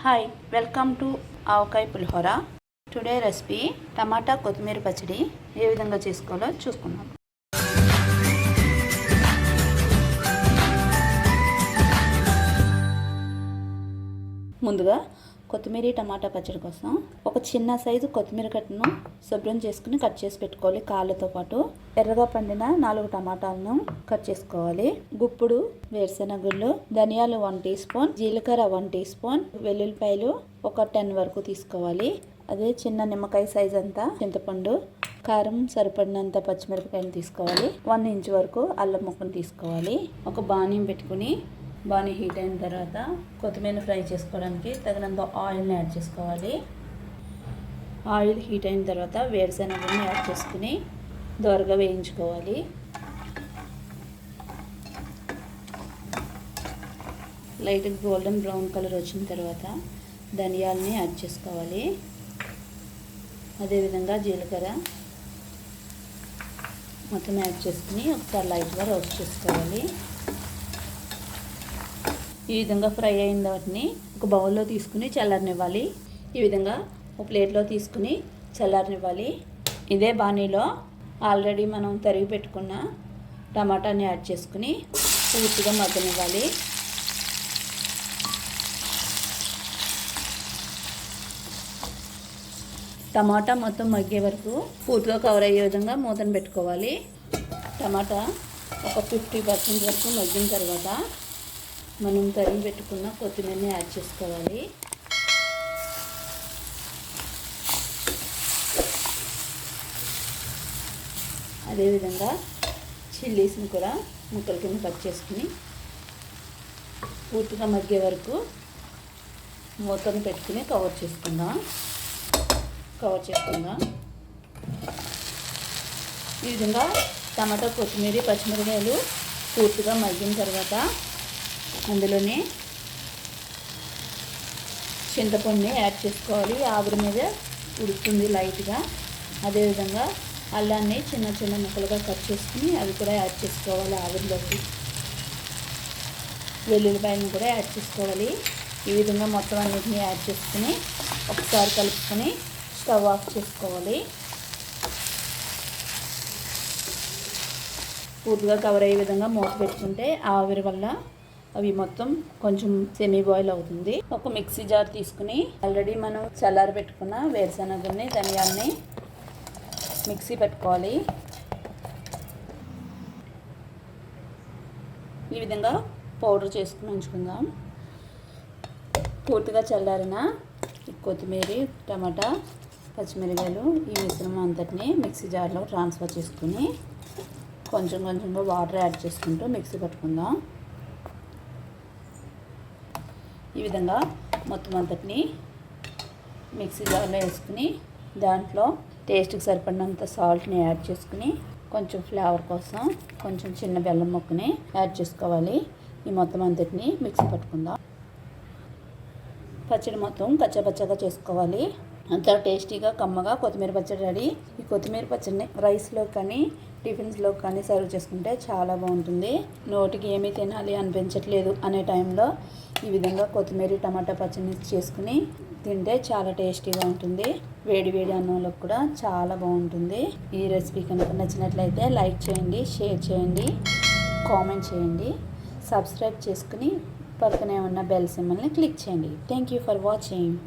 Hi, welcome to Avakaya Pulihora. Today recipe tomato కొత్తిమీర పచ్చడి ఏ విధంగా చేసుకోవాలో చూసుకుందాం. ముందుగా కొత్తిమీర టమాటా పచ్చడి కోసం ఒక చిన్న సైజు కొత్తిమీర కట్టను శుభ్రం చేసుకుని కట్ చేసి పెట్టుకోవాలి. కాళ్ళతో పాటు ఎర్రగా పండిన 4 టమాటాలను కట్ చేసుకోవాలి. గుప్పుడు వేరుశెనగుళ్ళు, ధనియాలు 1 టీ స్పూన్, జీలకర్ర 1 టీ స్పూన్, వెల్లుల్లిపాయలు ఒక 10 వరకు తీసుకోవాలి. అదే చిన్న నిమ్మకాయ సైజ్ అంతా చింతపండు, కారం సరిపడినంత పచ్చిమిరపకాయలు తీసుకోవాలి. 1 ఇంచ్ వరకు అల్లం ముక్కను తీసుకోవాలి. ఒక బాణీని పెట్టుకుని బాగా హీట్ అయిన తర్వాత కొత్తిమీర ఫ్రై చేసుకోవడానికి తగినంత ఆయిల్ని యాడ్ చేసుకోవాలి. ఆయిల్ హీట్ అయిన తర్వాత వేరుశెనగని యాడ్ చేసుకుని దోరగా వేయించుకోవాలి. లైట్ గోల్డెన్ బ్రౌన్ కలర్ వచ్చిన తర్వాత ధనియాలని యాడ్ చేసుకోవాలి. అదేవిధంగా జీలకర్ర మొత్తం యాడ్ చేసుకుని ఒకసారి లైట్గా రోస్ట్ చేసుకోవాలి. ఈ విధంగా ఫ్రై అయిన వాటిని ఒక బౌల్లో తీసుకుని చల్లారనివ్వాలి. ఈ విధంగా ఒక ప్లేట్లో తీసుకుని చల్లారనివ్వాలి. ఇదే బాణీలో ఆల్రెడీ మనం తరిగి పెట్టుకున్న టమాటాని యాడ్ చేసుకుని పూర్తిగా మగ్గనివ్వాలి. టమాటా మొత్తం మగ్గే వరకు పూర్తిగా కవర్ అయ్యే విధంగా మూతను పెట్టుకోవాలి. టమాటా ఒక 50% వరకు మగ్గిన తర్వాత మనం తరిగి పెట్టుకున్న కొత్తిమీరని యాడ్ చేసుకోవాలి. అదేవిధంగా చిల్లీస్ని కూడా ముక్కల కింద కట్ చేసుకుని పూర్తిగా మగ్గే వరకు మూతను పెట్టుకుని కవర్ చేసుకుందాం. ఈ విధంగా టమాటా, కొత్తిమీర, పచ్చిమిరపకాయలు పూర్తిగా మగ్గిన తర్వాత అందులోనే చింతపండుని యాడ్ చేసుకోవాలి. ఆవిరి మీద ఉడుకుతుంది లైట్గా. అదేవిధంగా అల్లాన్ని చిన్న చిన్న ముక్కలుగా కట్ చేసుకుని అవి కూడా యాడ్ చేసుకోవాలి ఆవిరిలోకి. వెల్లుల్లిపాయలను కూడా యాడ్ చేసుకోవాలి. ఈ విధంగా మొత్తం అన్నిటిని యాడ్ చేసుకుని ఒకసారి కలుపుకొని స్టవ్ ఆఫ్ చేసుకోవాలి. పూర్తిగా కవర్ అయ్యే విధంగా మూత పెట్టుకుంటే ఆవిరి వల్ల అవి మొత్తం కొంచెం సెమీ బాయిల్ అవుతుంది. ఒక మిక్సీ జార్ తీసుకుని ఆల్రెడీ మనం చల్లారి పెట్టుకున్న వేరుశెనగల్ని, ధనియాల్ని మిక్సీ పెట్టుకోవాలి. ఈ విధంగా పౌడర్ చేసుకుని ఉంచుకుందాం. పూర్తిగా చల్లారిన కొత్తిమీర, టమాటా, పచ్చిమిరపకాయలు ఈ మిశ్రమం అంతటిని మిక్సీ జార్లో ట్రాన్స్ఫర్ చేసుకుని కొంచెం కొంచెంగా వాటర్ యాడ్ చేసుకుంటూ మిక్సీ పట్టుకుందాం. ఈ విధంగా మొత్తం అంతటిని మిక్సీ జార్లో వేసుకుని దాంట్లో టేస్ట్కి సరిపడినంత సాల్ట్ని యాడ్ చేసుకుని కొంచెం ఫ్లేవర్ కోసం కొంచెం చిన్న బెల్లం ముక్కని యాడ్ చేసుకోవాలి. ఈ మొత్తం అంతటిని మిక్సీ పట్టుకుందాం. పచ్చడి మొత్తం కచ్చపచ్చగా చేసుకోవాలి. అంత టేస్టీగా కమ్మగా కొత్తిమీర పచ్చడి రెడీ. ఈ కొత్తిమీర పచ్చడిని రైస్లో కానీ టిఫిన్స్లో కానీ సర్వ్ చేసుకుంటే చాలా బాగుంటుంది. నోటికి ఏమీ తినాలి అనిపించట్లేదు అనే టైంలో ఈ విధంగా కొత్తిమీర టమాటా పచ్చడిని చేసుకుని తింటే చాలా టేస్టీగా ఉంటుంది. వేడి వేడి అన్నంలో కూడా చాలా బాగుంటుంది. ఈ రెసిపీ కనుక నచ్చినట్లయితే లైక్ చేయండి, షేర్ చేయండి, కామెంట్ చేయండి, సబ్స్క్రైబ్ చేసుకుని పక్కనే ఉన్న బెల్ సింబల్ని క్లిక్ చేయండి. Thank you for watching.